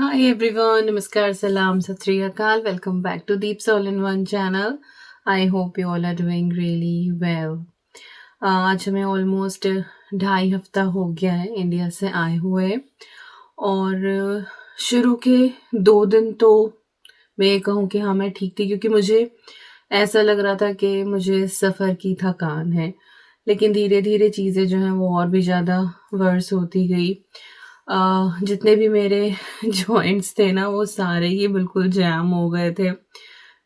Hi everyone, Namaskar, Salam, Sat Sri Akal. Welcome back to Deep Soul in One channel. I hope you all are doing really well. आज हमें almost 2.5 हफ्ता हो गया है India से आए हुए और शुरू के 2 दिन तो मैं ये कहूँ कि हाँ मैं ठीक थी क्योंकि मुझे ऐसा लग रहा था कि मुझे सफ़र की थकान है, लेकिन धीरे धीरे चीज़ें जो हैं वो और भी ज़्यादा वर्स होती गई। जितने भी मेरे जॉइंट्स थे ना वो सारे ही बिल्कुल जैम हो गए थे।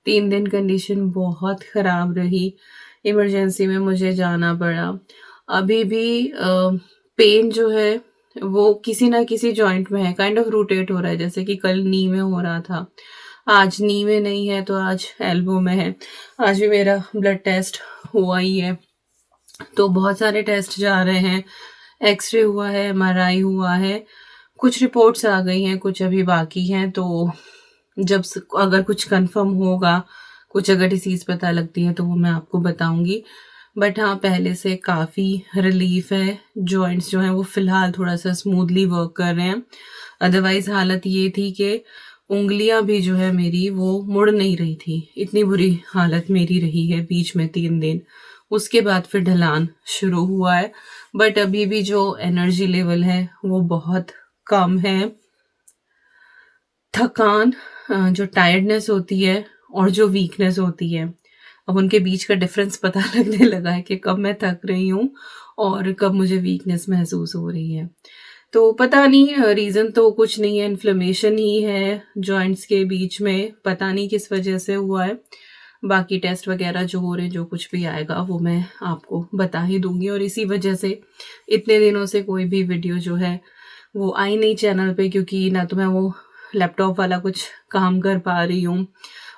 3 दिन कंडीशन बहुत ख़राब रही, इमरजेंसी में मुझे जाना पड़ा। अभी भी पेन जो है वो किसी ना किसी जॉइंट में है, काइंड ऑफ रोटेट हो रहा है, जैसे कि कल नी में हो रहा था, आज नी में नहीं है तो आज एल्बो में है। आज भी मेरा ब्लड टेस्ट हुआ ही है, तो बहुत सारे टेस्ट जा रहे हैं, एक्सरे हुआ है, एमआरआई हुआ है, कुछ रिपोर्ट्स आ गई हैं, कुछ अभी बाकी हैं। तो अगर कुछ कंफर्म होगा, कुछ अगर डिसीज़ पता लगती है तो वो मैं आपको बताऊंगी। बट हाँ, पहले से काफ़ी रिलीफ है। जॉइंट्स जो हैं वो फ़िलहाल थोड़ा सा स्मूथली वर्क कर रहे हैं। अदरवाइज़ हालत ये थी कि उंगलियां भी जो है मेरी वो मुड़ नहीं रही थी, इतनी बुरी हालत मेरी रही है बीच में 3 दिन। उसके बाद फिर ढलान शुरू हुआ है, बट अभी भी जो एनर्जी लेवल है वो बहुत कम है। थकान, जो टायर्डनेस होती है और जो वीकनेस होती है, अब उनके बीच का डिफरेंस पता लगने लगा है कि कब मैं थक रही हूँ और कब मुझे वीकनेस महसूस हो रही है। तो पता नहीं, रीज़न तो कुछ नहीं है, इन्फ्लेमेशन ही है जॉइंट्स के बीच में, पता नहीं किस वजह से हुआ है। बाकी टेस्ट वगैरह जो हो रहे हैं, जो कुछ भी आएगा वो मैं आपको बता ही दूंगी। और इसी वजह से इतने दिनों से कोई भी वीडियो जो है वो आई नहीं चैनल पे, क्योंकि ना तो मैं वो लैपटॉप वाला कुछ काम कर पा रही हूँ।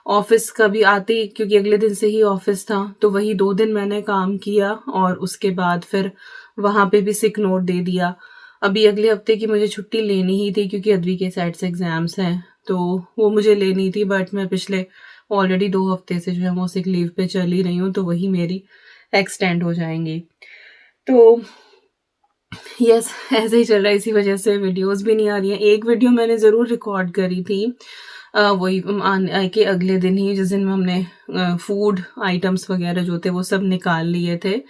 ऑफिस का भी आते ही, क्योंकि अगले दिन से ही ऑफिस था, तो वही 2 दिन मैंने काम किया और उसके बाद फिर वहाँ पे भी सिक नोट दे दिया। अभी अगले हफ्ते की मुझे छुट्टी लेनी ही थी क्योंकि अदवी के साइड से एग्ज़ाम्स हैं, तो वो मुझे लेनी थी। बट मैं पिछले ऑलरेडी 2 हफ्ते से जो है वो सिक लीव पे चली रही हूँ, तो वही मेरी एक्सटेंड हो जाएंगी। तो यस, ऐसे ही चल रहा है, इसी वजह से वीडियोस भी नहीं आ रही हैं। एक वीडियो मैंने ज़रूर रिकॉर्ड करी थी, वही आने के अगले दिन ही, जिस दिन में हमने फूड आइटम्स वगैरह जो थे वो सब निकाल लिए थे।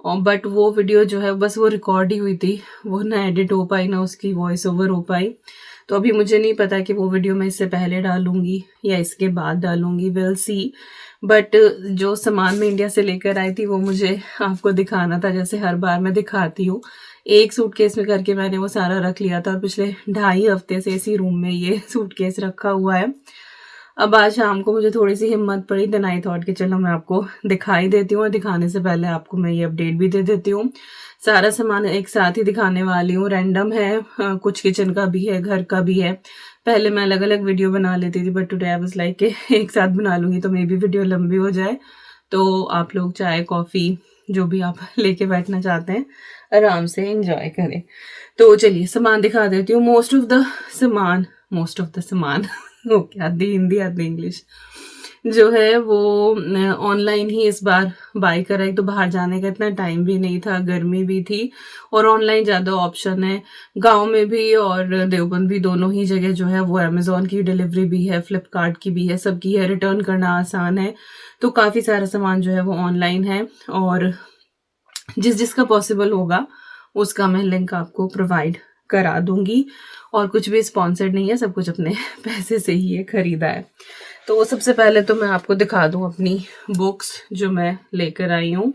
और बट वो वीडियो जो है बस वो रिकॉर्ड ही हुई थी, वो ना एडिट हो पाई, ना उसकी वॉइस ओवर हो पाई। तो अभी मुझे नहीं पता कि वो वीडियो मैं इससे पहले डालूंगी या इसके बाद डालूंगी, विल सी। बट जो सामान मैं इंडिया से लेकर आई थी वो मुझे आपको दिखाना था, जैसे हर बार मैं दिखाती हूँ। एक सूटकेस में करके मैंने वो सारा रख लिया था और पिछले 2.5 हफ्ते से इसी रूम में ये सूटकेस रखा हुआ है। अब आज शाम को मुझे थोड़ी सी हिम्मत पड़ी, देन आई थॉट कि चलो मैं आपको दिखाई देती हूँ, और दिखाने से पहले आपको मैं ये अपडेट भी दे देती हूँ। सारा सामान एक साथ ही दिखाने वाली हूँ, रैंडम है, कुछ किचन का भी है, घर का भी है। पहले मैं अलग अलग वीडियो बना लेती थी, but today I was like एक साथ बना लूँगी तो मे बी वीडियो लंबी हो जाए, तो आप लोग चाय कॉफ़ी जो भी आप लेके बैठना चाहते हैं आराम से एंजॉय करें। तो चलिए सामान दिखा देती हूँ। मोस्ट ऑफ द सामान ओके, आधी हिंदी आधी इंग्लिश जो है वो ऑनलाइन ही इस बार बाय करा है। तो बाहर जाने का इतना टाइम भी नहीं था, गर्मी भी थी, और ऑनलाइन ज़्यादा ऑप्शन है। गांव में भी और देवबंद भी, दोनों ही जगह जो है वो अमेज़ॉन की डिलीवरी भी है, फ्लिपकार्ट की भी है, सबकी है, रिटर्न करना आसान है। तो काफ़ी सारा सामान जो है वो ऑनलाइन है, और जिसका पॉसिबल होगा उसका मैं लिंक आपको प्रोवाइड करा दूंगी। और कुछ भी स्पॉन्सर्ड नहीं है, सब कुछ अपने पैसे से ही ये खरीदा है। तो सबसे पहले तो मैं आपको दिखा दूं अपनी बुक्स जो मैं लेकर आई हूँ।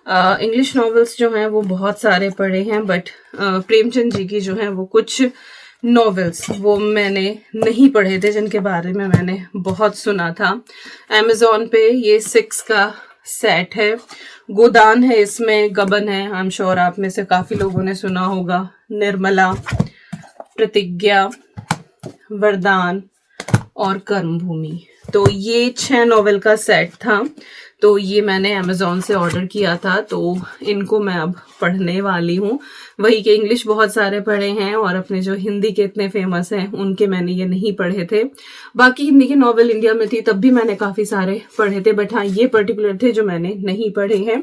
इंग्लिश नॉवेल्स जो हैं वो बहुत सारे पढ़े हैं, बट प्रेमचंद जी की जो हैं वो कुछ नॉवेल्स वो मैंने नहीं पढ़े थे, जिनके बारे में मैंने बहुत सुना था। अमेज़ॉन पे ये 6 का सेट है, गोदान है, इसमें गबन है, आई एम श्योर आप में से काफ़ी लोगों ने सुना होगा, निर्मला, प्रतिज्ञा, वरदान और कर्मभूमि। तो ये 6 नॉवेल का सेट था, तो ये मैंने अमेज़ॉन से ऑर्डर किया था, तो इनको मैं अब पढ़ने वाली हूँ। वही के इंग्लिश बहुत सारे पढ़े हैं, और अपने जो हिंदी के इतने फेमस हैं उनके मैंने ये नहीं पढ़े थे। बाकी हिंदी के नॉवेल इंडिया में थी तब भी मैंने काफ़ी सारे पढ़े थे, बट हाँ ये पर्टिकुलर थे जो मैंने नहीं पढ़े हैं।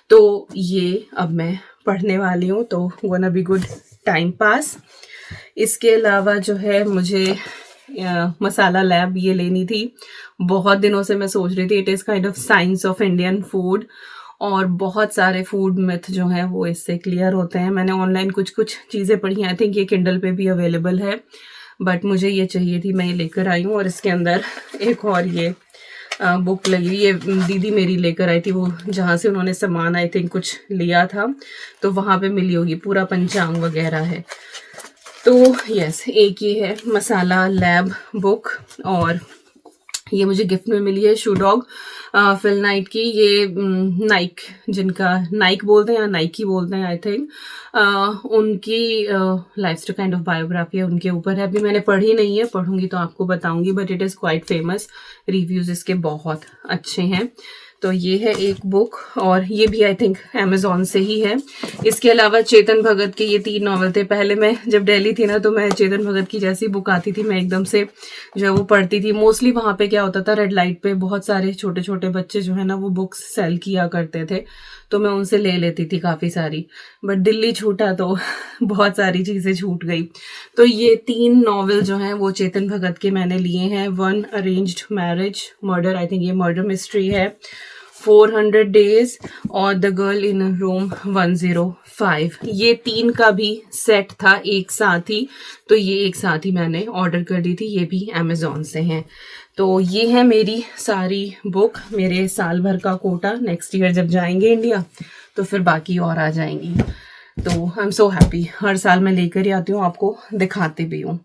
तो ये अब मैं पढ़ने वाली हूँ, तो gonna be good time pass. इसके अलावा जो है मुझे मसाला लैब ये लेनी थी। बहुत दिनों से मैं सोच रही थी। It is kind of science of Indian food, और बहुत सारे फूड मिथ जो हैं वो इससे क्लियर होते हैं। मैंने ऑनलाइन कुछ कुछ चीज़ें पढ़ी, आई थिंक ये किंडल पे भी अवेलेबल है, बट मुझे ये चाहिए थी, मैं ये लेकर आई हूँ। और इसके अंदर एक और ये बुक लगी, ये दीदी मेरी लेकर आई थी, वो जहाँ से उन्होंने सामान आई थिंक कुछ लिया था तो वहाँ पे मिली होगी, पूरा पंचांग वगैरह है। तो यस, एक ये है मसाला लैब बुक, और ये मुझे गिफ्ट में मिली है शू डॉग फिल नाइट की। ये नाइक, जिनका नाइक बोलते हैं या नाइकी बोलते हैं आई थिंक, उनकी लाइफ काइंड ऑफ बायोग्राफी है, उनके ऊपर है। अभी मैंने पढ़ी नहीं है, पढ़ूंगी तो आपको बताऊंगी, but it is quite famous, reviews इसके बहुत अच्छे हैं। तो ये है एक बुक, और ये भी आई थिंक अमेज़ॉन से ही है। इसके अलावा चेतन भगत के ये 3 नॉवल थे। पहले मैं जब दिल्ली थी ना, तो मैं चेतन भगत की जैसी बुक आती थी मैं एकदम से जो है वो पढ़ती थी। मोस्टली वहाँ पे क्या होता था, रेड लाइट पे बहुत सारे छोटे छोटे बच्चे जो है ना वो बुक्स सेल किया करते थे, तो मैं उनसे ले लेती थी काफ़ी सारी। बट दिल्ली छूटा तो बहुत सारी चीज़ें छूट गई। तो ये 3 नॉवल जो हैं वो चेतन भगत के मैंने लिए हैं। 1 arranged marriage murder, I think ये मर्डर मिस्ट्री है, 400 डेज, और द गर्ल इन रूम 105। ये 3 का भी सेट था एक साथ ही, तो ये एक साथ ही मैंने ऑर्डर कर दी थी। ये भी अमेज़ॉन से हैं। तो ये है मेरी सारी बुक, मेरे साल भर का कोटा। नेक्स्ट ईयर जब जाएंगे इंडिया तो फिर बाकी और आ जाएंगी। तो आई एम सो हैप्पी, हर साल मैं लेकर ही आती हूँ, आपको दिखाती भी हूँ।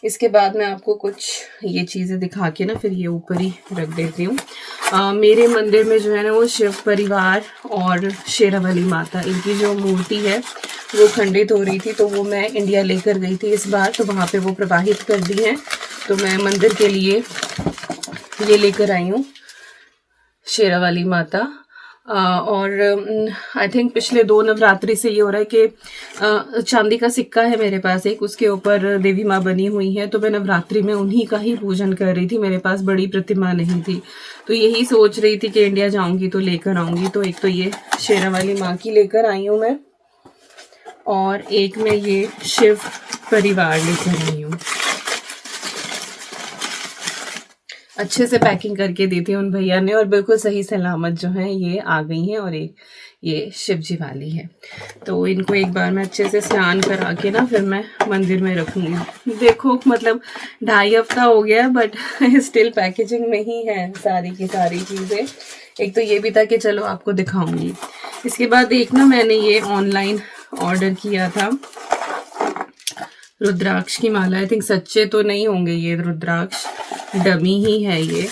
इसके बाद मैं आपको कुछ ये चीज़ें दिखा के ना फिर ये ऊपर ही रख देती हूँ। मेरे मंदिर में जो है ना वो शिव परिवार और शेरावाली माता, इनकी जो मूर्ति है वो खंडित हो रही थी, तो वो मैं इंडिया लेकर गई थी इस बार, तो वहाँ पे वो प्रवाहित कर दी है। तो मैं मंदिर के लिए ये लेकर आई हूँ शेरावाली माता। और आई थिंक पिछले 2 नवरात्रि से ये हो रहा है कि चांदी का सिक्का है मेरे पास एक, उसके ऊपर देवी माँ बनी हुई है, तो मैं नवरात्रि में उन्हीं का ही पूजन कर रही थी। मेरे पास बड़ी प्रतिमा नहीं थी, तो यही सोच रही थी कि इंडिया जाऊंगी तो लेकर आऊंगी। तो एक तो ये शेरावाली माँ की लेकर आई हूँ मैं, और एक मैं ये शिव परिवार लेकर आई हूँ। अच्छे से पैकिंग करके दी थी उन भैया ने, और बिल्कुल सही सलामत जो है ये आ गई हैं। और एक ये शिव जी वाली है, तो इनको एक बार मैं अच्छे से स्नान करा के ना फिर मैं मंदिर में रखूँगी। देखो मतलब 2.5 हफ्ता हो गया, बट स्टिल पैकेजिंग में ही है सारी की सारी चीज़ें। एक तो ये भी था कि चलो आपको दिखाऊंगी। इसके बाद एक ना मैंने ये ऑनलाइन ऑर्डर किया था रुद्राक्ष की माला। आई थिंक सच्चे तो नहीं होंगे ये रुद्राक्ष, डमी ही है ये,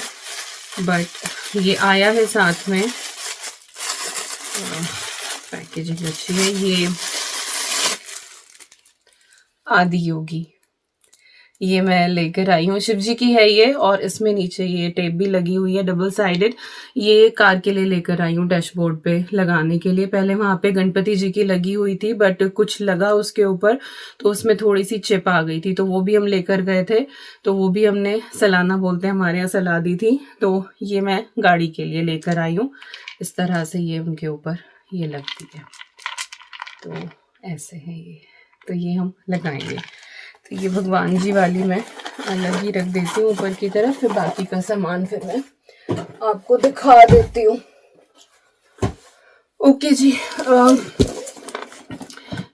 बट ये आया है साथ में। पैकेजिंग अच्छी है। ये आदि योगी ये मैं लेकर आई हूँ, शिव जी की है ये, और इसमें नीचे ये टेप भी लगी हुई है डबल साइडेड। ये कार के लिए लेकर आई हूँ, डैशबोर्ड पे लगाने के लिए। पहले वहाँ पे गणपति जी की लगी हुई थी, बट कुछ लगा उसके ऊपर तो उसमें थोड़ी सी चिप आ गई थी, तो वो भी हम लेकर गए थे, तो वो भी हमने सलाना बोलते हैं हमारे यहाँ, सला दी थी। तो ये मैं गाड़ी के लिए लेकर आई हूँ। इस तरह से ये उनके ऊपर ये लगती है, तो ऐसे है ये, तो ये हम लगाएंगे। तो ये भगवान जी वाली मैं अलग ही रख देती हूँ ऊपर की तरफ, फिर बाकी का सामान फिर मैं आपको दिखा देती हूँ। ओके जी,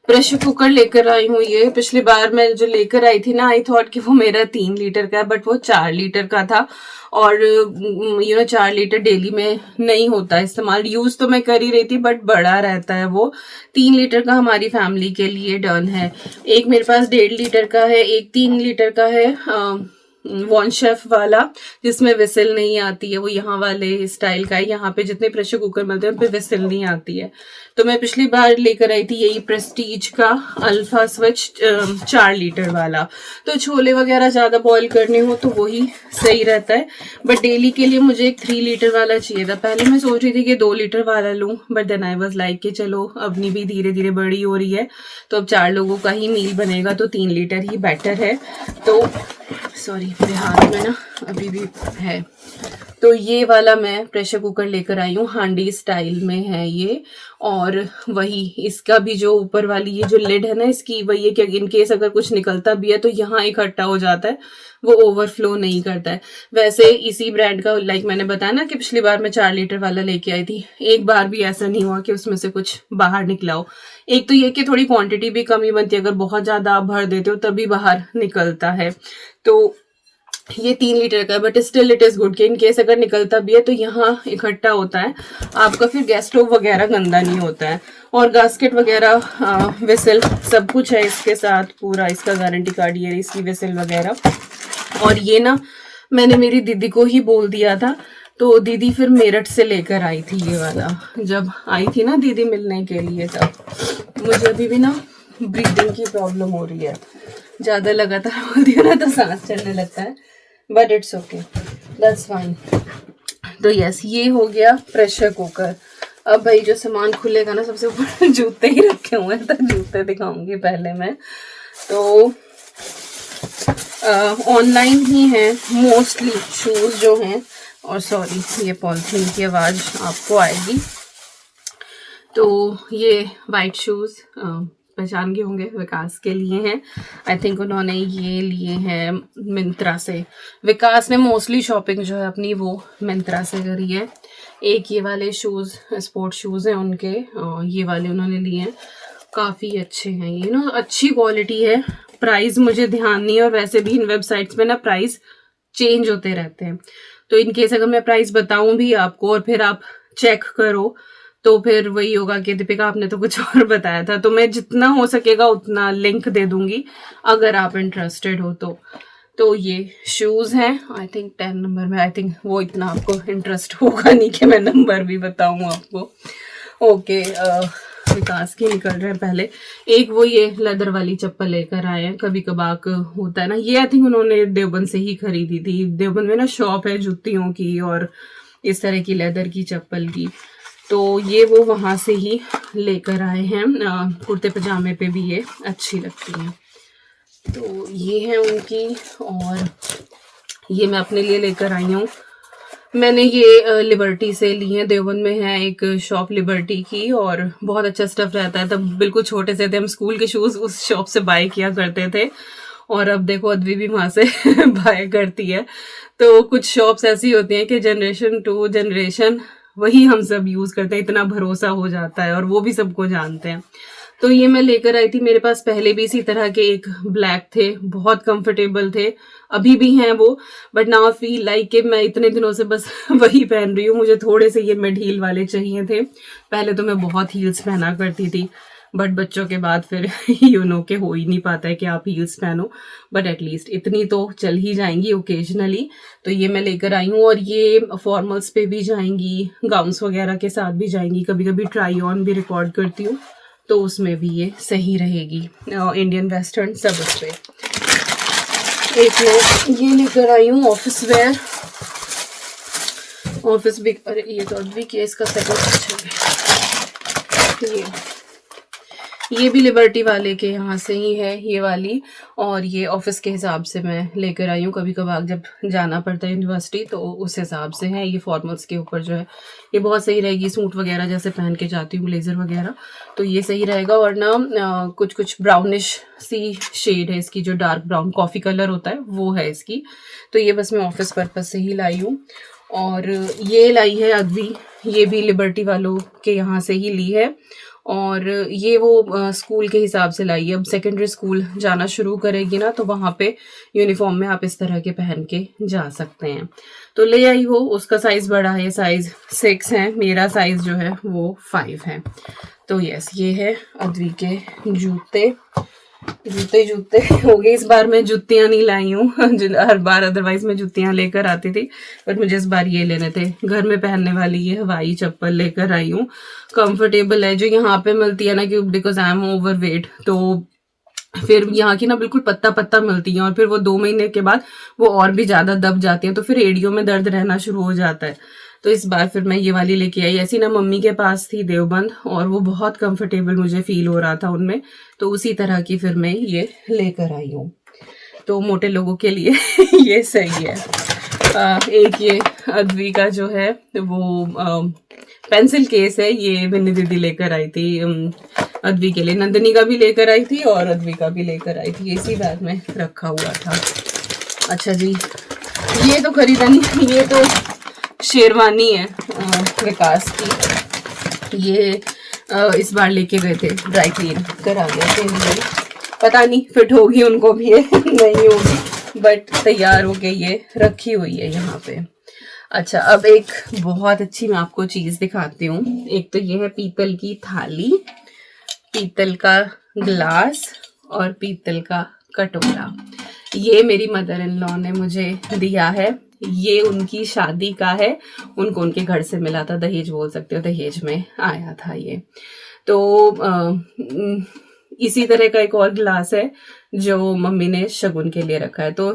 प्रेशर कुकर लेकर आई हूँ। ये पिछली बार मैं जो लेकर आई थी ना, आई थॉट कि वो मेरा 3 लीटर का है, बट वो 4 लीटर का था। और 4 लीटर डेली में नहीं होता इस्तेमाल, यूज तो मैं कर ही रही थी, बट बड़ा रहता है वो। 3 लीटर का हमारी फैमिली के लिए डन है। एक मेरे पास 1.5 लीटर का है, एक 3 लीटर का है वॉन शेफ वाला, जिसमें विसिल नहीं आती है, वो यहाँ वाले स्टाइल का है। यहाँ पे जितने प्रेशर कुकर मिलते हैं उन पे विसिल नहीं आती है। तो मैं पिछली बार लेकर आई थी यही प्रेस्टीज का अल्फा स्विच 4 लीटर वाला। तो छोले वगैरह ज़्यादा बॉईल करने हो तो वही सही रहता है, बट डेली के लिए मुझे एक 3 लीटर वाला चाहिए था। पहले मैं सोच रही थी कि 2 लीटर वाला लूँ, but then I was like कि चलो अपनी भी धीरे धीरे बड़ी हो रही है, तो अब 4 लोगों का ही मील बनेगा, तो 3 लीटर ही बेटर है। तो सॉरी, मेरे हाथ में ना अभी भी है, तो ये वाला मैं प्रेशर कुकर लेकर आई हूँ, हांडी स्टाइल में है ये। और वही इसका भी जो ऊपर वाली ये जो लिड है ना इसकी, वही है कि इन केस अगर कुछ निकलता भी है तो यहाँ इकट्ठा हो जाता है, वो ओवरफ्लो नहीं करता है। वैसे इसी ब्रांड का, लाइक मैंने बताया ना कि पिछली बार मैं 4 लीटर वाला लेके आई थी, एक बार भी ऐसा नहीं हुआ कि उसमें से कुछ बाहर निकला हो। एक तो ये कि थोड़ी क्वांटिटी भी कम ही बनती है, अगर बहुत ज्यादा आप भर देते हो तभी बाहर निकलता है। तो ये 3 लीटर का, but still it is good कि इन केस अगर निकलता भी है तो यहाँ इकट्ठा होता है, आपका फिर गैस स्टोव वगैरह गंदा नहीं होता है। और गास्केट वगैरह, विसल सब कुछ है इसके साथ, पूरा इसका गारंटी कार्ड, ये इसकी विसल वगैरह। और ये ना मैंने मेरी दीदी को ही बोल दिया था, तो दीदी फिर मेरठ से लेकर आई थी ये वाला। जब आई थी ना दीदी मिलने के लिए, तब मुझे अभी भी ना ब्रीदिंग की प्रॉब्लम हो रही है, ज्यादा लगातार बोलती हूँ ना तो सांस चलने लगता है, but it's okay, that's fine. तो यस, ये हो गया प्रेशर कुकर। अब भाई जो सामान खुलेगा ना, सबसे ऊपर जूते ही रखे हुए हैं, तो जूते दिखाऊंगी पहले मैं। तो ऑनलाइन ही है मोस्टली शूज जो हैं, और सॉरी ये पॉलिथीन की आवाज आपको आएगी। तो ये वाइट शूज पहचान गए होंगे, विकास के लिए हैं। आई थिंक उन्होंने ये लिए हैं मिंत्रा से। विकास ने मोस्टली शॉपिंग जो है अपनी वो मिंत्रा से करी है। एक ये वाले शूज़ स्पोर्ट शूज़ हैं उनके, ये वाले उन्होंने लिए हैं, काफ़ी अच्छे हैं ये ना, अच्छी क्वालिटी है। प्राइस मुझे ध्यान नहीं है, और वैसे भी इन वेबसाइट्स पे ना प्राइस चेंज होते रहते हैं, तो इन केस अगर मैं प्राइस बताऊं भी आपको और फिर आप चेक करो तो फिर वही होगा कि दीपिका आपने तो कुछ और बताया था। तो मैं जितना हो सकेगा उतना लिंक दे दूंगी अगर आप इंटरेस्टेड हो तो। तो ये शूज हैं, आई थिंक 10 नंबर में। आई थिंक वो इतना आपको इंटरेस्ट होगा नहीं कि मैं नंबर भी बताऊं आपको। ओके, विकास की निकल रहे हैं पहले। एक वो ये लेदर वाली चप्पल लेकर आए हैं, कभी कभार होता है ना, ये आई थिंक उन्होंने देवबंद से ही खरीदी थी। देवबंद में ना शॉप है जूतियों की और इस तरह की लेदर की चप्पल की, तो ये वो वहां से ही लेकर आए हैं। कुर्ते पजामे पे भी ये अच्छी लगती हैं। तो ये है उनकी, और ये मैं अपने लिए लेकर आई हूँ। मैंने ये लिबर्टी से ली है, देवबंद में है एक शॉप लिबर्टी की, और बहुत अच्छा स्टफ रहता है। तब बिल्कुल छोटे से थे हम, स्कूल के शूज उस शॉप से बाय किया करते थे, और अब देखो अद्वी भी वहां से बाय करती है। तो कुछ शॉप्स ऐसी होती हैं कि जनरेशन टू जनरेशन वही हम सब यूज करते हैं, इतना भरोसा हो जाता है, और वो भी सबको जानते हैं। तो ये मैं लेकर आई थी, मेरे पास पहले भी इसी तरह के एक ब्लैक थे, बहुत कंफर्टेबल थे, अभी भी हैं वो, बट नाउ फील लाइक कि मैं इतने दिनों से बस वही पहन रही हूँ। मुझे थोड़े से ये मिड हील वाले चाहिए थे। पहले तो मैं बहुत हील्स पहना करती थी, बट बच्चों के बाद फिर यू नो के हो ही नहीं पाता है कि आप हील्स पहनो, बट एटलीस्ट इतनी तो चल ही जाएंगी ओकेजनली। तो ये मैं लेकर आई हूँ, और ये फॉर्मल्स पे भी जाएंगी, गाउन्स वगैरह के साथ भी जाएंगी, कभी कभी ट्राई ऑन भी रिकॉर्ड करती हूँ तो उसमें भी ये सही रहेगी, इंडियन वेस्टर्न सब उस पे। एक मैं ये लेकर आई हूँ ऑफिस वेयर, ऑफिस भी, अरे ये तो अभी केस का सेकंड है। ये भी लिबर्टी वाले के यहाँ से ही है ये वाली, और ये ऑफिस के हिसाब से मैं लेकर आई हूँ। कभी कभार जब जाना पड़ता है यूनिवर्सिटी तो उस हिसाब से है। ये फॉर्मल्स के ऊपर जो है ये बहुत सही रहेगी, सूट वगैरह जैसे पहन के जाती हूँ, ब्लेजर वगैरह, तो ये सही रहेगा। और ना कुछ कुछ ब्राउनिश सी शेड है इसकी, जो डार्क ब्राउन कॉफ़ी कलर होता है वो है इसकी। तो ये बस मैं ऑफिस पर्पज से ही लाई हूँ। और ये लाई है अद्वी, ये भी लिबर्टी वालों के यहाँ से ही ली है, और ये वो स्कूल के हिसाब से लाई है। अब सेकेंडरी स्कूल जाना शुरू करेगी ना, तो वहाँ पे यूनिफॉर्म में आप इस तरह के पहन के जा सकते हैं। तो ले आई वो, उसका साइज़ बड़ा है, साइज़ 6 है, मेरा साइज़ जो है वो 5 है। तो यस, ये है अद्वी के जूते। जूते हो गए। इस बार मैं जुतियां नहीं लाई हूँ, हर बार अदरवाइज मैं जुतियां लेकर आती थी, बट मुझे इस बार ये लेने थे। घर में पहनने वाली ये हवाई चप्पल लेकर आई हूँ, कंफर्टेबल है, जो यहाँ पे मिलती है ना, कि because I am over weight, तो फिर यहाँ की ना बिल्कुल पत्ता पत्ता मिलती है, और फिर वो 2 महीने के बाद वो और भी ज्यादा दब जाती हैं, तो फिर एड़ियों में दर्द रहना शुरू हो जाता है। तो इस बार फिर मैं ये वाली लेके आई। ऐसी ना मम्मी के पास थी देवबंद, और वो बहुत कंफर्टेबल मुझे फील हो रहा था उनमें, तो उसी तरह की फिर मैं ये लेकर आई हूँ। तो मोटे लोगों के लिए ये सही है। एक ये अद्वी का जो है वो पेंसिल केस है, ये मैंने दीदी लेकर आई थी अद्वी के लिए। नंदिनी का भी लेकर आई थी और अद्वी का भी लेकर आई थी, इसी बैग में रखा हुआ था। अच्छा जी, ये तो खरीदा नहीं, ये तो शेरवानी है विकास की। ये इस बार लेके गए थे ड्राई क्लीन करा गया थे, पता नहीं फिट होगी उनको भी है नहीं होगी, बट तैयार होके ये रखी हुई है यहाँ पे। अच्छा, अब एक बहुत अच्छी मैं आपको चीज दिखाती हूँ। एक तो ये है पीतल की थाली, पीतल का ग्लास और पीतल का कटोरा। ये मेरी मदर इन लॉ ने मुझे दिया है, ये उनकी शादी का है, उनको उनके घर से मिला था, दहेज बोल सकते हो, दहेज में आया था ये। तो इसी तरह का एक और ग्लास है जो मम्मी ने शगुन के लिए रखा है। तो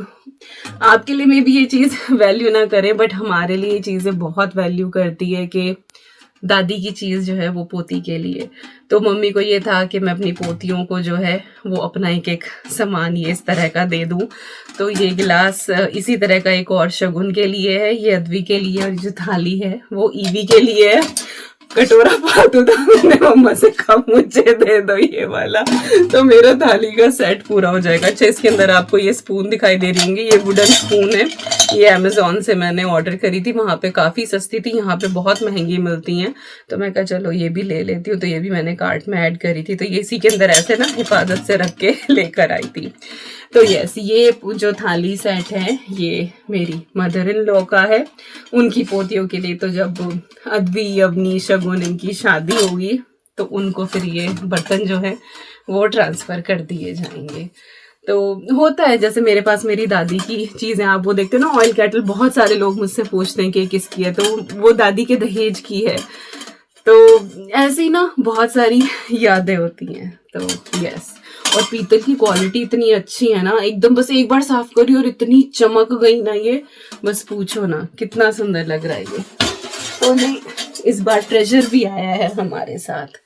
आपके लिए मे भी ये चीज वैल्यू ना करे, बट हमारे लिए ये चीजें बहुत वैल्यू करती है कि दादी की चीज जो है वो पोती के लिए। तो मम्मी को ये था कि मैं अपनी पोतियों को जो है वो अपना एक एक सामान ये इस तरह का दे दूं। तो ये गिलास इसी तरह का एक और शगुन के लिए है, ये अद्वी के लिए, और जो थाली है वो ईवी के लिए है। कटोरा फालतू था, मैंने मम्मा से कहा मुझे दे दो ये वाला, तो मेरा थाली का सेट पूरा हो जाएगा। अच्छा, इसके अंदर आपको ये स्पून दिखाई दे रही होंगी, ये वुडन स्पून है, ये अमेजोन से मैंने ऑर्डर करी थी, वहां पे काफी सस्ती थी, यहाँ पे बहुत महंगी मिलती हैं। तो मैं कहा चलो ये भी ले लेती हूँ, तो ये भी मैंने कार्ट में ऐड करी थी। तो ये इसी के अंदर ऐसे ना हिफाजत से रख के लेकर आई थी। तो यस, ये जो थाली सेट है ये मेरी मदर इन लॉ का है, उनकी पोतियों के लिए। तो जब अद्वी, अवनी, शगुन इनकी शादी होगी तो उनको फिर ये बर्तन जो है वो ट्रांसफर कर दिए जाएंगे। तो होता है, जैसे मेरे पास मेरी दादी की चीजें आप वो देखते हो ना, ऑयल केटल, बहुत सारे लोग मुझसे पूछते हैं कि किसकी है, तो वो दादी के दहेज की है। तो ऐसी ना बहुत सारी यादें होती हैं। तो यस, और पीतल की क्वालिटी इतनी अच्छी है ना, एकदम बस एक बार साफ करी और इतनी चमक गई ना, ये बस पूछो ना, कितना सुंदर लग रहा है ये। तो नहीं, इस बार ट्रेजर भी आया है हमारे साथ।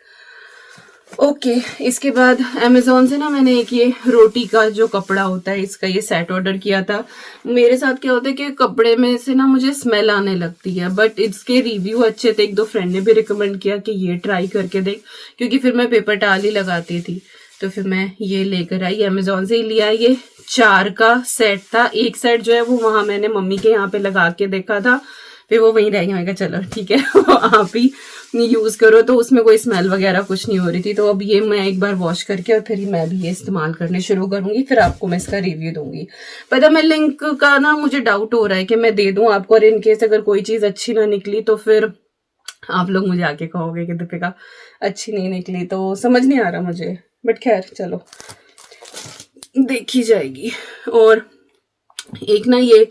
ओके, इसके बाद अमेजोन से ना मैंने एक ये रोटी का जो कपड़ा होता है इसका ये सेट ऑर्डर किया था। मेरे साथ क्या होता है कि कपड़े में से ना मुझे स्मेल आने लगती है, बट इसके रिव्यू अच्छे थे, एक दो फ्रेंड ने भी रिकमेंड किया कि ये ट्राई करके देख, क्योंकि फिर मैं पेपर टाल ही लगाती थी। तो फिर मैं ये लेकर आई, अमेजोन से ही लिया। ये 4 का सेट था, एक सेट जो है वो वहां मैंने मम्मी के यहाँ पे लगा के देखा था, फिर वो वहीं रह गया। मैं कहा चलो ठीक है आप ही यूज करो, तो उसमें कोई स्मेल वगैरह कुछ नहीं हो रही थी। तो अब ये मैं एक बार वॉश करके और फिर मैं भी ये इस्तेमाल करने शुरू करूंगी, फिर आपको मैं इसका रिव्यू दूंगी। पता, मैं लिंक का ना मुझे डाउट हो रहा है कि मैं दे दूं आपको, और इनकेस अगर कोई चीज अच्छी ना निकली तो फिर आप लोग मुझे आके कहोगे कि दीपिका अच्छी नहीं निकली, तो समझ नहीं आ रहा मुझे, बट खैर चलो देखी जाएगी। और एक ना ये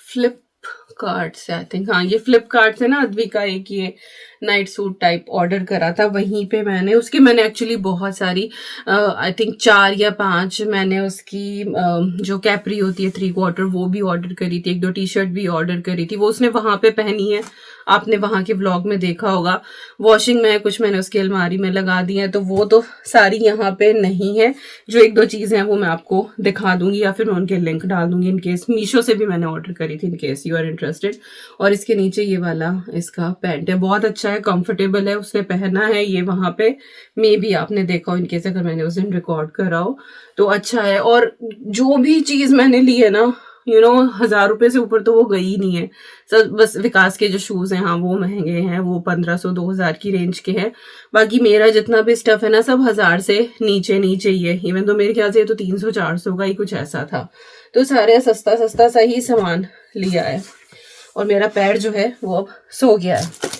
फ्लिपकार्ट से, आई थिंक, हाँ ये फ्लिपकार्ट से ना अद्वी का एक ये नाइट सूट टाइप ऑर्डर करा था, वहीं पे मैंने एक्चुअली बहुत सारी, आई थिंक 4 या 5 मैंने उसकी जो कैपरी होती है 3/4 वो भी ऑर्डर करी थी, 1-2 टी शर्ट भी ऑर्डर करी थी, वो उसने वहां पे पहनी है, आपने वहां के व्लॉग में देखा होगा। वॉशिंग में कुछ मैंने उसकी अलमारी में लगा दी है, तो वो तो सारी यहाँ पे नहीं है। जो 1-2 चीजें हैं वो मैं आपको दिखा दूंगी, या फिर मैं उनके लिंक डाल दूंगी इनकेस। मीशो से भी मैंने ऑर्डर करी थी इनकेस यू आर इंटरेस्टेड। और इसके नीचे ये वाला इसका पैंट है, बहुत अच्छा है, कंफर्टेबल है, उसने पहना है ये वहां पे, मे बी आपने देखा हो इनकेस, अगर मैंने उस दिन रिकॉर्ड करा हो तो अच्छा है। और जो भी चीज मैंने ली है ना, 1000 रुपए से ऊपर तो वो गई नहीं है सब। बस विकास के जो शूज हैं, हाँ वो महंगे हैं, वो 1500-2000 की रेंज के हैं। बाकी मेरा जितना भी स्टफ है ना सब 1000 से नीचे नीचे ही है। इवन तो मेरे ख्याल से तो 300-400 का ही कुछ ऐसा था। तो सारे सस्ता सस्ता सा ही सामान लिया है। और मेरा पैर जो है वो अब सो गया है।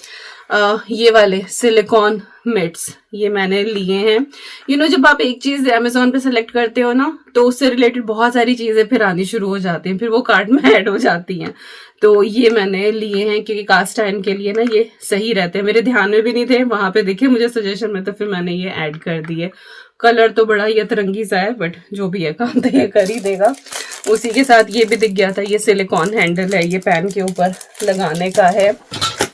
ये वाले सिलिकॉन मिट्स ये मैंने लिए हैं। जब आप एक चीज अमेजोन पे सेलेक्ट करते हो ना, तो उससे रिलेटेड बहुत सारी चीजें फिर आनी शुरू हो जाती हैं, फिर वो कार्ट में ऐड हो जाती हैं। तो ये मैंने लिए हैं क्योंकि कास्ट आयरन के लिए ना ये सही रहते हैं। मेरे ध्यान में भी नहीं थे, वहां पे देखे मुझे सजेशन में, तो फिर मैंने ये ऐड कर दिए। कलर तो बड़ा ही अतरंगी सा है, बट जो भी है काम तो ये कर ही देगा। उसी के साथ ये भी दिख गया था, ये सिलिकॉन हैंडल है, ये पैन के ऊपर लगाने का है।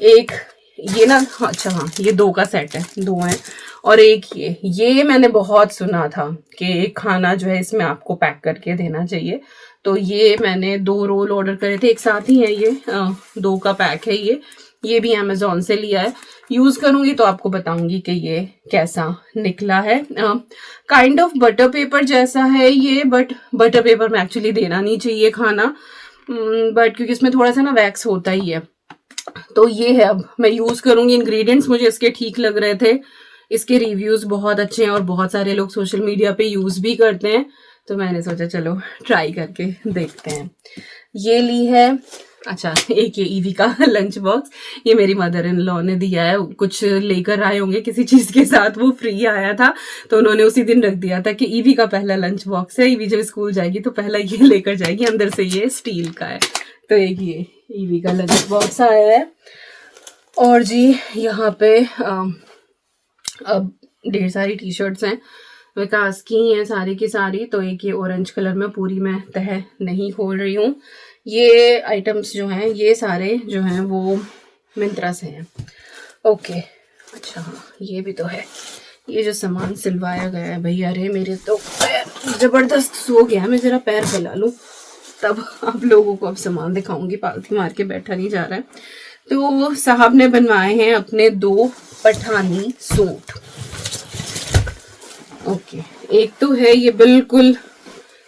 एक ये ना, अच्छा हाँ, ये 2 का सेट है, 2 हैं। और एक ये मैंने बहुत सुना था कि एक खाना जो है इसमें आपको पैक करके देना चाहिए, तो ये मैंने 2 रोल ऑर्डर करे थे, एक साथ ही है ये, 2 का पैक है ये भी अमेजोन से लिया है। यूज करूंगी तो आपको बताऊंगी कि ये कैसा निकला है। काइंड ऑफ बटर पेपर जैसा है ये, बट बटर पेपर में एक्चुअली देना नहीं चाहिए खाना, बट क्योंकि इसमें थोड़ा सा ना वैक्स होता ही है। तो ये है, अब मैं यूज करूंगी। इंग्रेडिएंट्स मुझे इसके ठीक लग रहे थे, इसके रिव्यूज बहुत अच्छे हैं और बहुत सारे लोग सोशल मीडिया पे यूज भी करते हैं, तो मैंने सोचा चलो ट्राई करके देखते हैं। ये ली है, अच्छा एक ये ईवी का लंच बॉक्स, ये मेरी मदर इन लॉ ने दिया है, कुछ लेकर आए होंगे किसी चीज के साथ, वो फ्री आया था तो उन्होंने उसी दिन रख दिया था कि ईवी का पहला लंच बॉक्स है, ईवी जब स्कूल जाएगी तो पहला ये लेकर जाएगी। अंदर से ये स्टील का है, तो एक ये ईवी का लंच बॉक्स आया है। और जी यहाँ पे अब ढेर सारी टी शर्ट्स हैं, विकास की हैं सारी की सारी। तो एक ये ऑरेंज कलर में, पूरी मैं तह नहीं खोल रही हूँ। ये आइटम्स जो हैं ये सारे जो हैं वो मिंत्रा से हैं। ओके, अच्छा हाँ ये भी तो है, ये जो सामान सिलवाया गया है भैया। अरे मेरे तो पैर जबरदस्त सो गया, मैं जरा पैर फैला लूँ तब आप लोगों को अब सामान दिखाऊंगी, पालथी मार के बैठा नहीं जा रहा है। तो साहब ने बनवाए हैं अपने 2 पठानी सूट। ओके, एक तो है ये बिल्कुल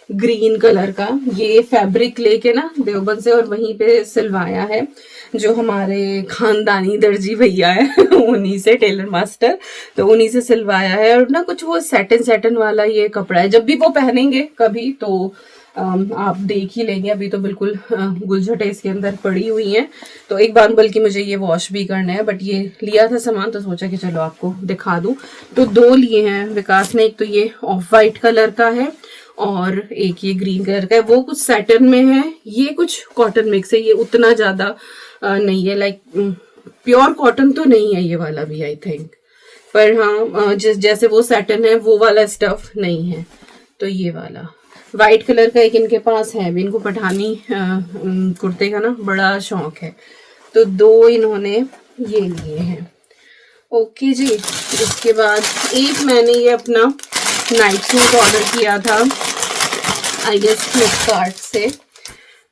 ग्रीन कलर का, ये फैब्रिक लेके ना देवबंद से और वहीं पे सिलवाया है, जो हमारे खानदानी दर्जी भैया है उन्हीं से, टेलर मास्टर, तो उन्हीं से सिलवाया है। और ना कुछ वो सैटन सैटन वाला ये कपड़ा है, जब भी वो पहनेंगे कभी तो आप देख ही लेंगे। अभी तो बिल्कुल गुलझटे इसके अंदर पड़ी हुई हैं, तो एक बार बल्कि मुझे ये वॉश भी करना है, बट ये लिया था सामान तो सोचा कि चलो आपको दिखा दूं। तो 2 लिए हैं विकास ने, एक तो ये ऑफ वाइट कलर का है और एक ये ग्रीन कलर का है। वो कुछ सैटन में है, ये कुछ कॉटन मिक्स है, ये उतना ज्यादा नहीं है, लाइक प्योर कॉटन तो नहीं है ये वाला भी आई थिंक, पर हाँ जैसे वो सैटन है वो वाला स्टफ नहीं है। तो ये वाला वाइट कलर का एक इनके पास है भी, इनको पठानी कुर्ते का ना बड़ा शौक है, तो 2 इन्होंने ये लिए हैं। ओके जी, इसके बाद एक मैंने ये अपना नाइट सूट ऑर्डर किया था आई गेस फ्लिपकार्ट से,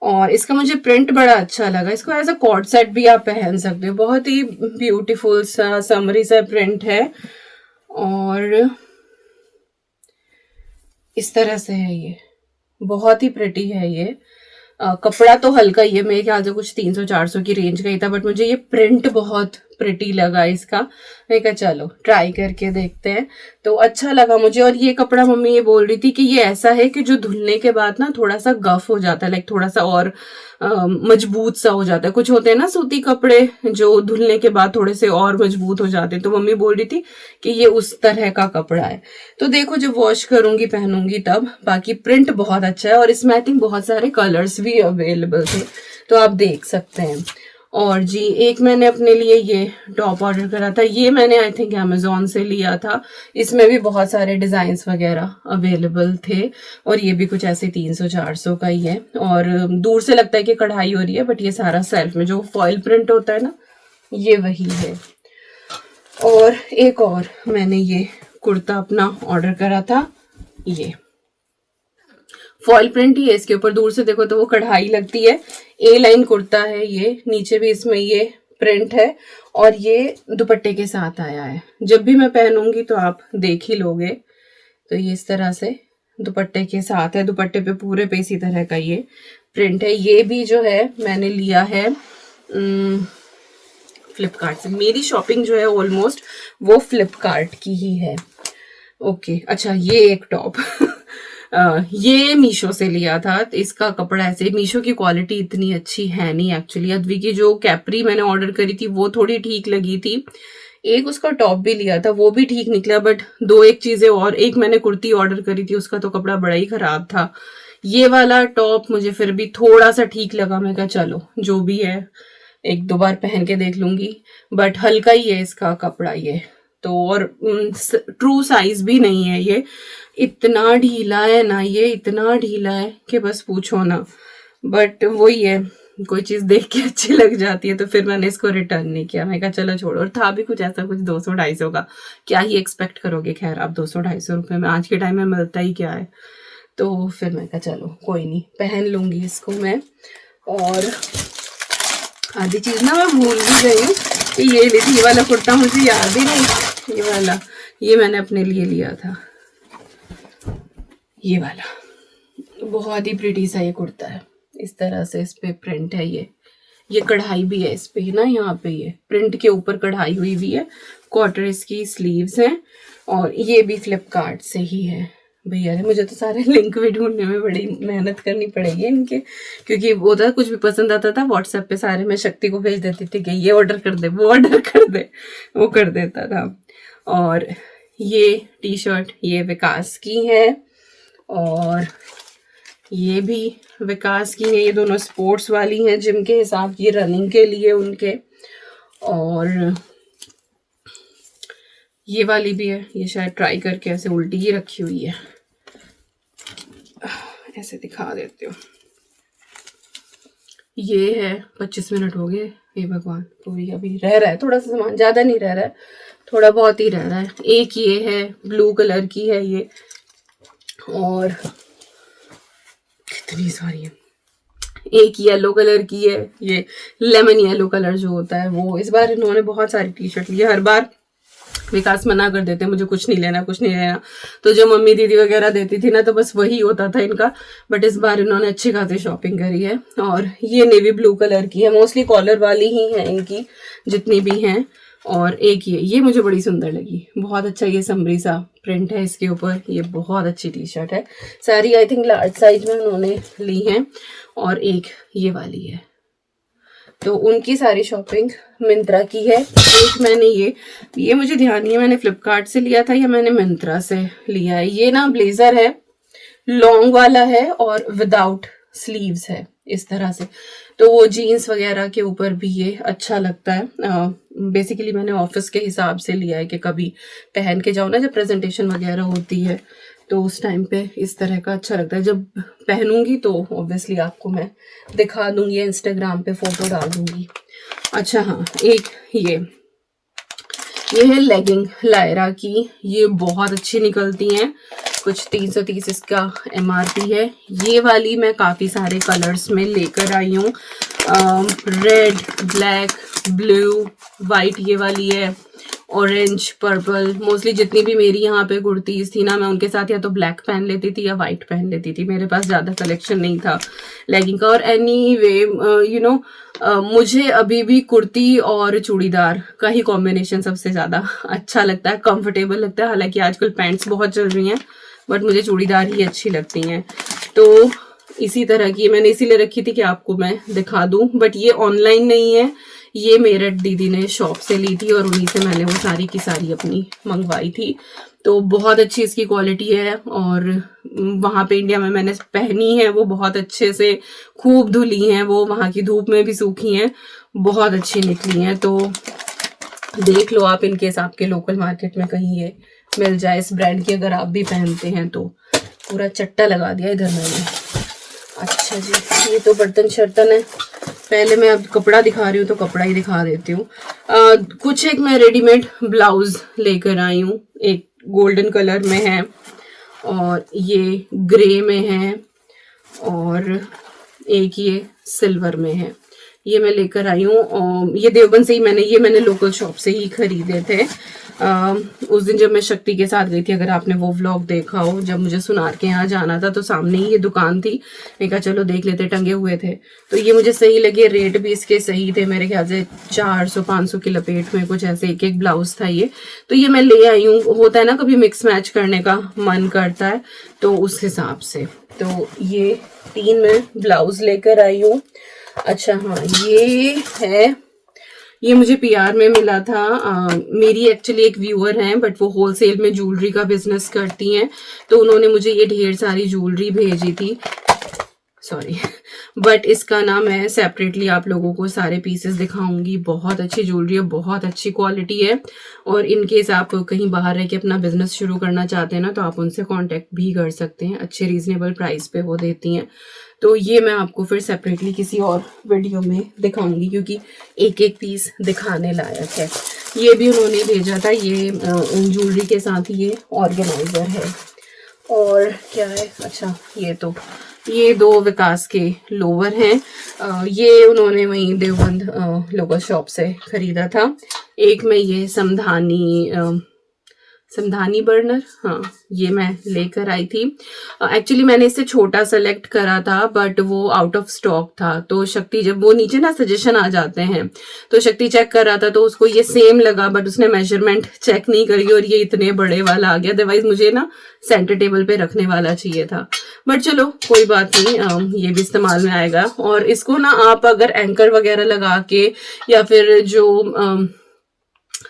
और इसका मुझे प्रिंट बड़ा अच्छा लगा। इसको एज अ कॉर्ड सेट भी आप पहन सकते हो, बहुत ही ब्यूटीफुल सा समरी सा प्रिंट है और इस तरह से है, ये बहुत ही प्रिटी है ये। कपड़ा तो हल्का ही है, मेरे ख्याल से कुछ 300-400 की रेंज का ही था, बट मुझे ये प्रिंट बहुत प्रिटी लगा इसका। मैं कहा चलो ट्राई करके देखते हैं, तो अच्छा लगा मुझे। और ये कपड़ा मम्मी ये बोल रही थी कि ये ऐसा है कि जो धुलने के बाद ना थोड़ा सा गफ हो जाता है, लाइक थोड़ा सा और मजबूत सा हो जाता है। कुछ होते हैं ना सूती कपड़े जो धुलने के बाद थोड़े से और मजबूत हो जाते हैं, तो मम्मी बोल रही थी कि ये उस तरह का कपड़ा है। तो देखो जब वॉश करूंगी पहनूंगी तब। बाकी प्रिंट बहुत अच्छा है और इसमें आई थिंक बहुत सारे कलर्स भी अवेलेबल थे, तो आप देख सकते हैं। और जी एक मैंने अपने लिए ये टॉप ऑर्डर करा था, ये मैंने आई थिंक अमेजोन से लिया था। इसमें भी बहुत सारे डिजाइन्स वगैरह अवेलेबल थे और ये भी कुछ ऐसे 300-400 का ही है। और दूर से लगता है कि कढ़ाई हो रही है, बट ये सारा सेल्फ में जो फॉइल प्रिंट होता है ना, ये वही है। और एक और मैंने ये कुर्ता अपना ऑर्डर करा था, ये फॉइल प्रिंट ही है, इसके ऊपर दूर से देखो तो वो कढ़ाई लगती है। ए लाइन कुर्ता है ये, नीचे भी इसमें ये प्रिंट है और ये दुपट्टे के साथ आया है। जब भी मैं पहनूंगी तो आप देख ही लोगे। तो ये इस तरह से दुपट्टे के साथ है, दुपट्टे पे पूरे पे इसी तरह का ये प्रिंट है। ये भी जो है मैंने लिया है फ्लिपकार्ट से। मेरी शॉपिंग जो है ऑलमोस्ट वो फ्लिपकार्ट की ही है। ओके अच्छा, ये एक टॉप ये मीशो से लिया था। इसका कपड़ा ऐसे, मीशो की क्वालिटी इतनी अच्छी है नहीं एक्चुअली। अद्वी की जो कैपरी मैंने ऑर्डर करी थी वो थोड़ी ठीक लगी थी। एक उसका टॉप भी लिया था, वो भी ठीक निकला, बट 2-1 चीजें और, एक मैंने कुर्ती ऑर्डर करी थी उसका तो कपड़ा बड़ा ही खराब था। ये वाला टॉप मुझे फिर भी थोड़ा सा ठीक लगा। मैं कहा चलो जो भी है 1-2 बार पहन के देख लूंगी, बट हल्का ही है इसका कपड़ा ये तो। और ट्रू साइज भी नहीं है ये, इतना ढीला है ना, ये इतना ढीला है कि बस पूछो ना। बट वही है, कोई चीज देख के अच्छी लग जाती है तो फिर मैंने इसको रिटर्न नहीं किया। मैं कहा चलो छोड़ो। और था भी कुछ ऐसा कुछ 200-250 का, क्या ही एक्सपेक्ट करोगे। खैर आप 200-250 रुपए में आज के टाइम में मिलता ही क्या है। तो फिर मैं कहा चलो कोई नहीं, पहन लूँगी इसको मैं। और आधी चीज़ ना मैं भूल भी गई हूँ कि ये ली थी, ये वाला कुर्ता मुझे याद ही नहीं, ये वाला, ये मैंने अपने लिए लिया था, ये वाला बहुत ही प्रिटी सा ये कुर्ता है। इस तरह से इस पे प्रिंट है, ये कढ़ाई भी है इस पे ना, यहाँ पे ये प्रिंट के ऊपर कढ़ाई हुई भी है, क्वार्टर इसकी स्लीव्स हैं, और ये भी फ्लिपकार्ट से ही है भैया ने। मुझे तो सारे लिंक भी ढूंढने में बड़ी मेहनत करनी पड़ेगी इनके, क्योंकि वो था कुछ भी पसंद आता था व्हाट्सएप पे सारे मैं शक्ति को भेज देती थी कि ये ऑर्डर कर दे, वो ऑर्डर कर दे, वो कर देता था। और ये टी शर्ट ये विकास की है, और ये भी विकास की है, ये दोनों स्पोर्ट्स वाली हैं जिम के हिसाब, ये रनिंग के लिए उनके। और ये वाली भी है, ये शायद ट्राई करके ऐसे उल्टी ही रखी हुई है, ऐसे दिखा देती हूँ। ये है 25 मिनट हो गए, हे भगवान, पूरी अभी रह रहा है थोड़ा सा सामान, ज़्यादा नहीं रह रहा है, थोड़ा बहुत ही रह रहा है। एक ये है ब्लू कलर की है ये, और कितनी सारी है, एक येलो कलर की है, ये लेमन येलो कलर जो होता है वो। इस बार इन्होंने बहुत सारी टी शर्ट ली है, हर बार विकास मना कर देते मुझे कुछ नहीं लेना, कुछ नहीं लेना, तो जो मम्मी दीदी वगैरह देती थी ना तो बस वही होता था इनका, बट इस बार इन्होंने अच्छी खासी शॉपिंग करी है। और ये नेवी ब्लू कलर की है, मोस्टली कॉलर वाली ही है इनकी जितनी भी हैं। और एक ये मुझे बड़ी सुंदर लगी, बहुत अच्छा ये समरी सा प्रिंट है इसके ऊपर, ये बहुत अच्छी टी शर्ट है, सारी आई थिंक लार्ज साइज में उन्होंने ली हैं। और एक ये वाली है, तो उनकी सारी शॉपिंग मिंत्रा की है। एक मैंने ये मुझे ध्यान नहीं है मैंने फ्लिपकार्ट से लिया था या मैंने मिंत्रा से लिया है। ये ना ब्लेजर है, लॉन्ग वाला है और विदाउट स्लीव्स है इस तरह से, तो वो जीन्स वगैरह के ऊपर भी ये अच्छा लगता है। बेसिकली मैंने ऑफिस के हिसाब से लिया है कि कभी पहन के जाओ ना जब प्रेजेंटेशन वगैरह होती है, तो उस टाइम पे इस तरह का अच्छा लगता है। जब पहनूंगी तो ऑब्वियसली आपको मैं दिखा दूंगी, इंस्टाग्राम पे फोटो डाल दूंगी। अच्छा हाँ, एक ये है लेगिंग लायरा की, ये बहुत अच्छी निकलती हैं, कुछ 330 इसका MRP है। ये वाली मैं काफ़ी सारे कलर्स में लेकर आई हूँ, रेड, ब्लैक, ब्लू, वाइट ये वाली है, ऑरेंज, पर्पल। मोस्टली जितनी भी मेरी यहाँ पे कुर्तीज़ थी ना, मैं उनके साथ या तो ब्लैक पहन लेती थी या वाइट पहन लेती थी, मेरे पास ज़्यादा कलेक्शन नहीं था लेगिंग का। और एनीवे मुझे अभी भी कुर्ती और चूड़ीदार का ही कॉम्बिनेशन सबसे ज़्यादा अच्छा लगता है, कंफर्टेबल लगता है। हालांकि आजकल पैंट्स बहुत चल रही हैं, बट मुझे चूड़ीदार ही अच्छी लगती हैं। तो इसी तरह की मैंने इसीलिए रखी थी कि आपको मैं दिखा दूं, बट ये ऑनलाइन नहीं है, ये मेरठ दीदी ने शॉप से ली थी और उन्हीं से मैंने वो सारी की सारी अपनी मंगवाई थी। तो बहुत अच्छी इसकी क्वालिटी है, और वहाँ पे इंडिया में मैंने पहनी है, वो बहुत अच्छे से खूब धुली हैं, वो वहाँ की धूप में भी सूखी हैं, बहुत अच्छी निकली हैं। तो देख लो आप इनके हिसाब के लोकल मार्केट में कहीं ये मिल जाए इस ब्रांड की, अगर आप भी पहनते हैं तो। पूरा चट्टा लगा दिया इधर मैंने। अच्छा जी, ये तो बर्तन शर्तन है, पहले मैं अब कपड़ा दिखा रही हूँ तो कपड़ा ही दिखा देती हूँ। कुछ एक मैं रेडीमेड ब्लाउज लेकर आई हूँ, एक गोल्डन कलर में है और ये ग्रे में है और एक ये सिल्वर में है, ये मैं लेकर आई हूँ। ये देवबंद से ही मैंने लोकल शॉप से ही खरीदे थे। उस दिन जब मैं शक्ति के साथ गई थी, अगर आपने वो व्लॉग देखा हो, जब मुझे सुनार के यहाँ जाना था तो सामने ही ये दुकान थी, मैं कहा चलो देख लेते, टंगे हुए थे तो ये मुझे सही लगे, रेट भी इसके सही थे, मेरे ख्याल से 400-500 की लपेट में कुछ ऐसे एक ब्लाउज था ये, तो ये मैं ले आई हूँ। होता है ना कभी मिक्स मैच करने का मन करता है, तो उस हिसाब से तो ये 3 मैं ब्लाउज लेकर आई हूँ। अच्छा हाँ, ये मुझे PR में मिला था। मेरी एक्चुअली एक व्यूअर हैं, बट वो होलसेल में ज्वेलरी का बिजनेस करती हैं, तो उन्होंने मुझे ये ढेर सारी ज्वेलरी भेजी थी, सॉरी, बट इसका ना मैं सेपरेटली आप लोगों को सारे पीसेस दिखाऊंगी। बहुत अच्छी ज्वेलरी है, बहुत अच्छी क्वालिटी है, और इनकेस आप कहीं बाहर रह के अपना बिजनेस शुरू करना चाहते हैं ना, तो आप उनसे कांटेक्ट भी कर सकते हैं, अच्छे रीजनेबल प्राइस पे वो देती हैं। तो ये मैं आपको फिर सेपरेटली किसी और वीडियो में दिखाऊंगी, क्योंकि एक एक पीस दिखाने लायक है। ये भी उन्होंने भेजा था, ये ज्वेलरी के साथ ये ऑर्गेनाइजर है। और क्या है, अच्छा ये 2 विकास के लोवर हैं। ये उन्होंने वहीं देवबंद लोकल शॉप से खरीदा था। एक में ये समधानी बर्नर, हाँ ये मैं लेकर आई थी। एक्चुअली मैंने इससे छोटा सेलेक्ट करा था बट वो आउट ऑफ स्टॉक था। तो शक्ति जब वो नीचे ना सजेशन आ जाते हैं तो शक्ति चेक कर रहा था तो उसको ये सेम लगा बट उसने मेजरमेंट चेक नहीं करी और ये इतने बड़े वाला आ गया। अदरवाइज मुझे ना सेंटर टेबल पे रखने वाला चाहिए था, बट चलो कोई बात नहीं, ये भी इस्तेमाल में आएगा। और इसको ना आप अगर एंकर वगैरह लगा के या फिर जो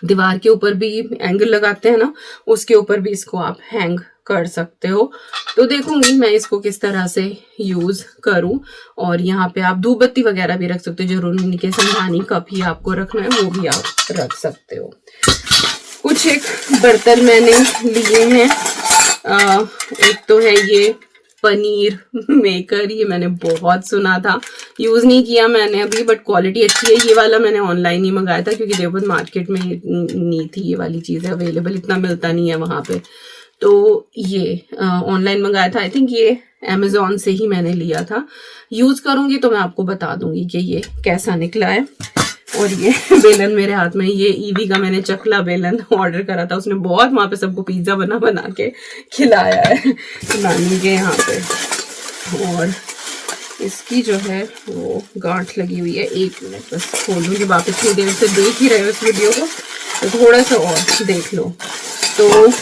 दीवार के ऊपर भी एंगल लगाते हैं ना उसके ऊपर भी इसको आप हैंग कर सकते हो। तो देखूंगी मैं इसको किस तरह से यूज करूं। और यहाँ पे आप धूप बत्ती वगैरह भी रख सकते हो, जरूरी नहीं कि संधानी कप ही आपको रखना है, वो भी आप रख सकते हो। कुछ एक बर्तन मैंने लिए हैं। एक तो है ये पनीर मेकर, ये मैंने बहुत सुना था, यूज नहीं किया मैंने अभी, बट क्वालिटी अच्छी है। ये वाला मैंने ऑनलाइन ही मंगाया था क्योंकि देवबंद मार्केट में ये नहीं थी, ये वाली चीजें अवेलेबल, इतना मिलता नहीं है वहां पे। तो ये ऑनलाइन मंगाया था, आई थिंक ये अमेजोन से ही मैंने लिया था। यूज करूंगी तो मैं आपको बता दूंगी कि ये कैसा निकला है। और ये बेलन मेरे हाथ में, ये ईवी का मैंने चकला बेलन ऑर्डर करा था, उसने बहुत वहां पे सबको पिज्जा बना के खिलाया है नानी के यहाँ पे। और इसकी जो है वो गांठ लगी हुई है। 1 मिनट बस खोलूंगी, आप इतनी देर से देख ही रहे हो इस वीडियो को तो थोड़ा सा और देख लो। तो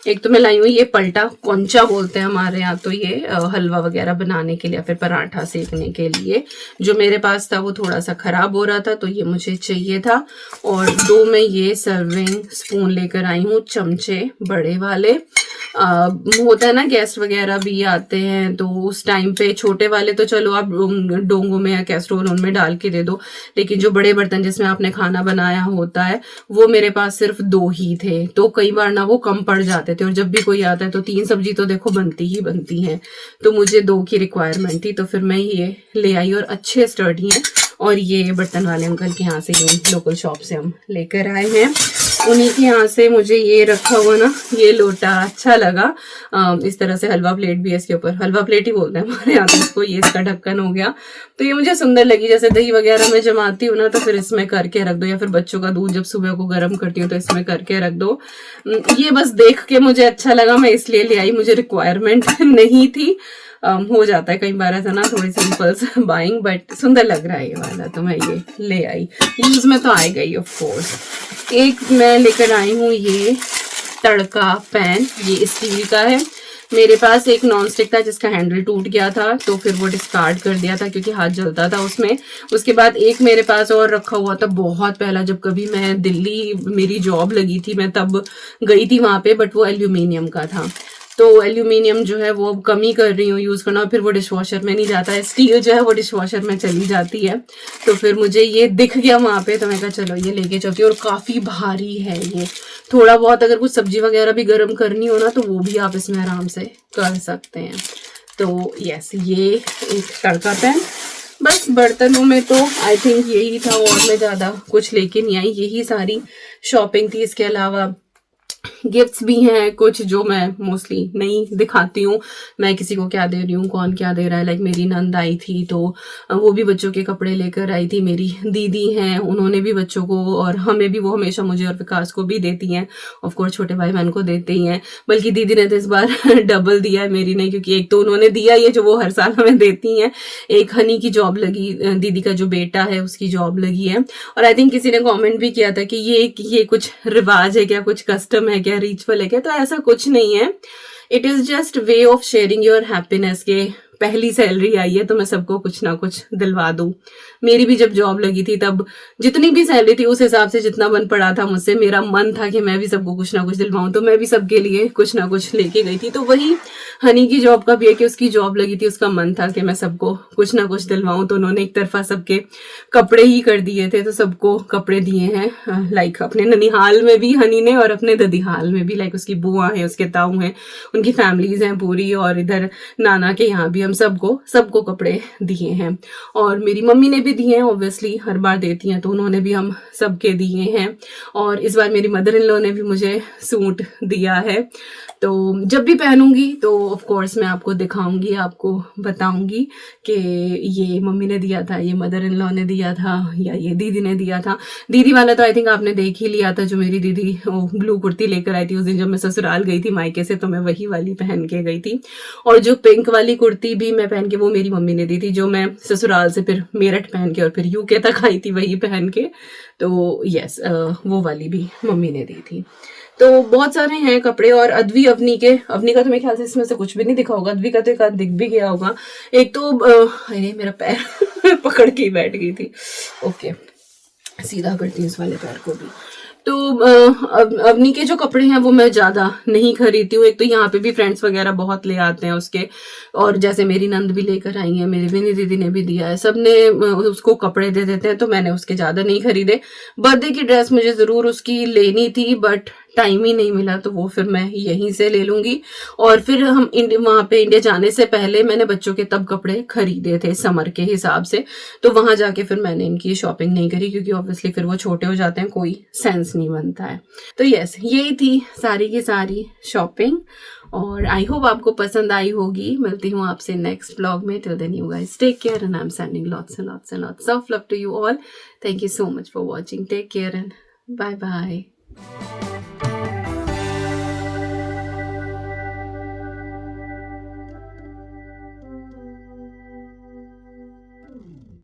एक तो मैं लाई हूँ ये पलटा कौंचा बोलते हैं हमारे यहाँ, तो ये हलवा वगैरह बनाने के लिए या फिर पराठा सेकने के लिए। जो मेरे पास था वो थोड़ा सा खराब हो रहा था तो ये मुझे चाहिए था। और 2 में ये सर्विंग स्पून लेकर आई हूँ, चमचे बड़े वाले। होता है ना गेस्ट वगैरह भी आते हैं तो उस टाइम पे छोटे वाले तो चलो आप डोंगों में या कैस्ट्रोल उनमें डाल के दे दो, लेकिन जो बड़े बर्तन जिसमें आपने खाना बनाया होता है वो मेरे पास सिर्फ 2 ही थे, तो कई बार ना वो कम पड़ जाते थे। और जब भी कोई आता है तो 3 सब्जी तो देखो बनती ही बनती है, तो मुझे 2 की रिक्वायरमेंट थी, तो फिर मैं ये ले आई। और अच्छे स्टर्डी हैं। और ये बर्तन वाले अंकल के यहाँ से लोकल शॉप से हम लेकर आए हैं, उन्हीं के यहाँ से मुझे ये रखा हुआ ना ये लोटा अच्छा लगा। इस तरह से हलवा प्लेट भी है इसके ऊपर, हलवा प्लेट ही बोलते हैं हमारे यहाँ इसको। ये इसका ढक्कन हो गया, तो ये मुझे सुंदर लगी। जैसे दही वगैरह में जमाती हूँ ना तो फिर इसमें करके रख दो, या फिर बच्चों का दूध जब सुबह को गर्म करती हूँ तो इसमें करके रख दो। ये बस देख के मुझे अच्छा लगा, मैं इसलिए ले आई, मुझे रिक्वायरमेंट नहीं थी। हो जाता है कई बार ऐसा ना, थोड़ी सिंपल्स बाइंग, बट सुंदर लग रहा है ये वाला, तो मैं ये ले आई। यूज में तो आएगा ही ऑफ कोर्स। एक मैं लेकर आई हूँ ये तड़का पैन, ये स्टील का है। मेरे पास एक नॉन स्टिक था जिसका हैंडल टूट गया था तो फिर वो डिस्कार्ड कर दिया था क्योंकि हाथ जलता था उसमें। उसके बाद एक मेरे पास और रखा हुआ था बहुत पहला, जब कभी मैं दिल्ली मेरी जॉब लगी थी मैं तब गई थी वहां पे, बट वो एल्यूमिनियम का था। तो एल्यूमिनियम जो है वो अब कम ही कर रही हूँ यूज करना, फिर वो डिशवॉशर में नहीं जाता है। स्टील जो है वो डिशवॉशर में चली जाती है, तो फिर मुझे ये दिख गया वहां पे तो मैं कहा चलो ये लेके चलती हूँ। और काफी भारी है ये, थोड़ा बहुत अगर कुछ सब्जी वगैरह भी गर्म करनी हो ना तो वो भी आप इसमें आराम से कर सकते हैं। तो यस, ये एक तड़का पैन। बस बर्तनों में तो आई थिंक यही था, और मैं ज्यादा कुछ लेके नहीं आई, यही सारी शॉपिंग थी। इसके अलावा गिफ्ट्स भी हैं कुछ जो मैं मोस्टली नहीं दिखाती हूँ, मैं किसी को क्या दे रही हूँ, कौन क्या दे रहा है। लाइक मेरी नंद आई थी तो वो भी बच्चों के कपड़े लेकर आई थी, मेरी दीदी हैं उन्होंने भी बच्चों को, और हमें भी, वो हमेशा मुझे और विकास को भी देती हैं, ऑफ कोर्स छोटे भाई बहन को देते ही हैं। बल्कि दीदी ने तो इस बार डबल दिया है मेरी ने, क्योंकि एक तो उन्होंने दिया ये जो वो हर साल हमें देती हैं, एक हनी की जॉब लगी, दीदी का जो बेटा है उसकी जॉब लगी है। और आई थिंक किसी ने कॉमेंट भी किया था कि ये कुछ रिवाज है क्या, कुछ कस्टम है क्या, रिचुअल है क्या, तो ऐसा कुछ नहीं है। It is just way of sharing your happiness के पहली सैलरी आई है तो मैं सबको कुछ ना कुछ दिलवा दूं। मेरी भी जब जॉब लगी थी तब जितनी भी सैलरी थी उस हिसाब से जितना बन पड़ा था मुझसे, मेरा मन था कि मैं भी सबको कुछ ना कुछ दिलवाऊं, तो मैं भी सबके लिए कुछ ना कुछ लेके गई थी। तो वही हनी की जॉब का भी है कि उसकी जॉब लगी थी, उसका मन था कि मैं सबको कुछ ना कुछ दिलवाऊं, तो उन्होंने एक तरफा सबके कपड़े ही कर दिए थे, तो सबको कपड़े दिए हैं। लाइक अपने ननिहाल में भी हनी ने और अपने ददीहाल में भी, लाइक उसकी बुआ है, उसके ताऊ हैं, उनकी फैमिलीज हैं पूरी, और इधर नाना के यहाँ भी हम सबको सबको कपड़े दिए हैं। और मेरी मम्मी ने भी दिए हैं, ऑब्वियसली हर बार देती हैं, तो उन्होंने भी हम सबके दिए हैं। और इस बार मेरी मदर इन लॉ ने भी मुझे सूट दिया है, तो जब भी पहनूंगी तो ऑफ कोर्स मैं आपको दिखाऊंगी, आपको बताऊंगी कि ये मम्मी ने दिया था, ये मदर इन लॉ ने दिया था, या ये दीदी ने दिया था। दीदी वाला तो आई थिंक आपने देख ही लिया था, जो मेरी दीदी ब्लू कुर्ती लेकर आई थी उस दिन जब मैं ससुराल गई थी मायके से, तो मैं वही वाली पहन के गई थी। और जो पिंक वाली कुर्ती भी मैं पहन के, वो मेरी मम्मी ने दी थी, जो मैं ससुराल से फिर मेरठ पहन के और फिर यूके तक आई थी वही पहन के। तो यस, वो वाली भी मम्मी ने दी थी। तो बहुत सारे हैं कपड़े। और अद्वी अवनी का तो मेरे ख्याल से इसमें से कुछ भी नहीं दिखा होगा, अद्वी का तो एक आध दिख भी गया होगा। एक तो अरे मेरा पैर पकड़ के ही बैठ गई थी। ओके, सीधा करती हूँ इस वाले पैर को भी। तो अवनी के जो कपड़े हैं वो मैं ज़्यादा नहीं खरीदती हूँ। एक तो यहाँ पे भी फ्रेंड्स वगैरह बहुत ले आते हैं उसके, और जैसे मेरी नंद भी लेकर आई है, मेरी विनी दीदी ने भी दिया है, सब ने उसको कपड़े दे देते हैं, तो मैंने उसके ज़्यादा नहीं खरीदे। बर्थडे की ड्रेस मुझे ज़रूर उसकी लेनी थी, बट टाइम ही नहीं मिला, तो वो फिर मैं यहीं से ले लूंगी। और फिर हम वहाँ पे इंडिया जाने से पहले मैंने बच्चों के तब कपड़े खरीदे थे समर के हिसाब से, तो वहां जाके फिर मैंने इनकी शॉपिंग नहीं करी, क्योंकि ऑब्वियसली फिर वो छोटे हो जाते हैं, कोई सेंस नहीं बनता है। तो यस, यही थी सारी की सारी शॉपिंग, और आई होप आपको पसंद आई होगी। मिलती हूँ आपसे नेक्स्ट ब्लॉग में। Till then you guys take care and I am sending lots and lots and lots of love to you all. Thank you so much for watching. Take care and bye bye.